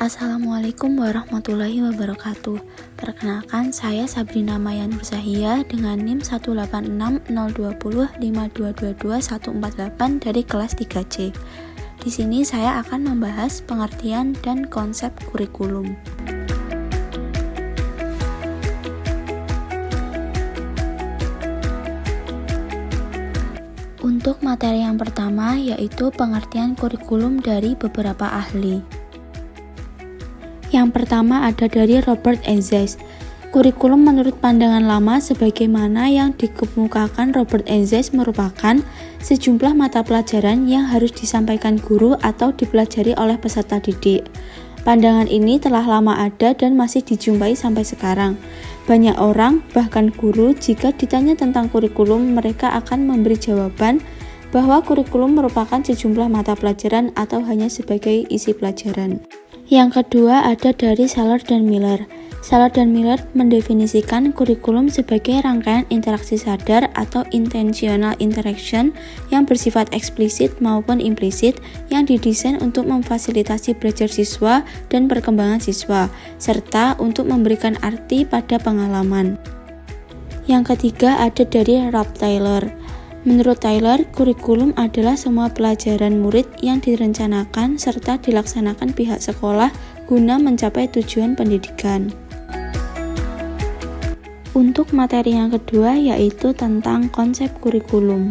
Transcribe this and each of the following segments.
Assalamualaikum warahmatullahi wabarakatuh. Perkenalkan, saya Sabrina Mayan Nursahia dengan NIM 1860205222148 dari kelas 3C. Di sini saya akan membahas pengertian dan konsep kurikulum. Untuk materi yang pertama yaitu pengertian kurikulum dari beberapa ahli. Yang pertama ada dari Robert Enzes. Kurikulum menurut pandangan lama sebagaimana yang dikemukakan Robert Enzes merupakan sejumlah mata pelajaran yang harus disampaikan guru atau dipelajari oleh peserta didik. Pandangan ini telah lama ada dan masih dijumpai sampai sekarang. Banyak orang, bahkan guru, jika ditanya tentang kurikulum, mereka akan memberi jawaban bahwa kurikulum merupakan sejumlah mata pelajaran atau hanya sebagai isi pelajaran. Yang kedua ada dari Saller dan Miller. Saller dan Miller mendefinisikan kurikulum sebagai rangkaian interaksi sadar atau intentional interaction yang bersifat eksplisit maupun implisit yang didesain untuk memfasilitasi belajar siswa dan perkembangan siswa, serta untuk memberikan arti pada pengalaman. Yang ketiga ada dari Rob Taylor. Menurut Taylor, kurikulum adalah semua pelajaran murid yang direncanakan serta dilaksanakan pihak sekolah guna mencapai tujuan pendidikan. Untuk materi yang kedua yaitu tentang konsep kurikulum.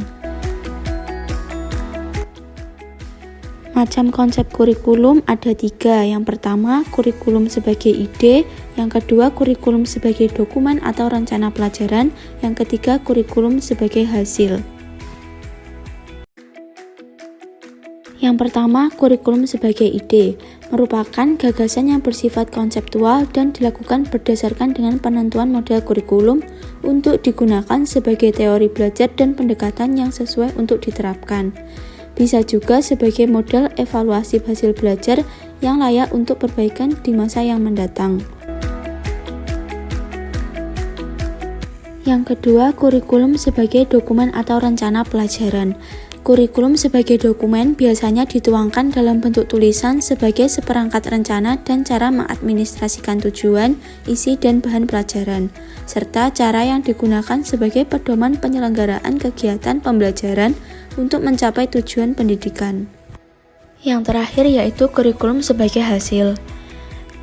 Macam konsep kurikulum ada 3. Yang pertama, kurikulum sebagai ide. Yang kedua, kurikulum sebagai dokumen atau rencana pelajaran. Yang ketiga, kurikulum sebagai hasil. Yang pertama, kurikulum sebagai ide merupakan gagasan yang bersifat konseptual dan dilakukan berdasarkan dengan penentuan model kurikulum untuk digunakan sebagai teori belajar dan pendekatan yang sesuai untuk diterapkan. Bisa juga sebagai model evaluasi hasil belajar yang layak untuk perbaikan di masa yang mendatang. Yang kedua, kurikulum sebagai dokumen atau rencana pelajaran. Kurikulum sebagai dokumen biasanya dituangkan dalam bentuk tulisan sebagai seperangkat rencana dan cara mengadministrasikan tujuan, isi, dan bahan pelajaran, serta cara yang digunakan sebagai pedoman penyelenggaraan kegiatan pembelajaran untuk mencapai tujuan pendidikan. Yang terakhir yaitu kurikulum sebagai hasil.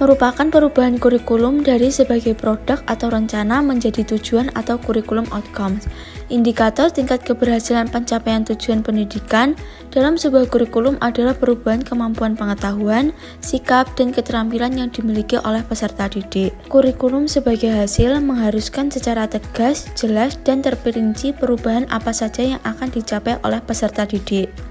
Merupakan perubahan kurikulum dari sebagai produk atau rencana menjadi tujuan atau kurikulum outcomes. Indikator tingkat keberhasilan pencapaian tujuan pendidikan dalam sebuah kurikulum adalah perubahan kemampuan pengetahuan, sikap, dan keterampilan yang dimiliki oleh peserta didik. Kurikulum sebagai hasil mengharuskan secara tegas, jelas, dan terperinci perubahan apa saja yang akan dicapai oleh peserta didik.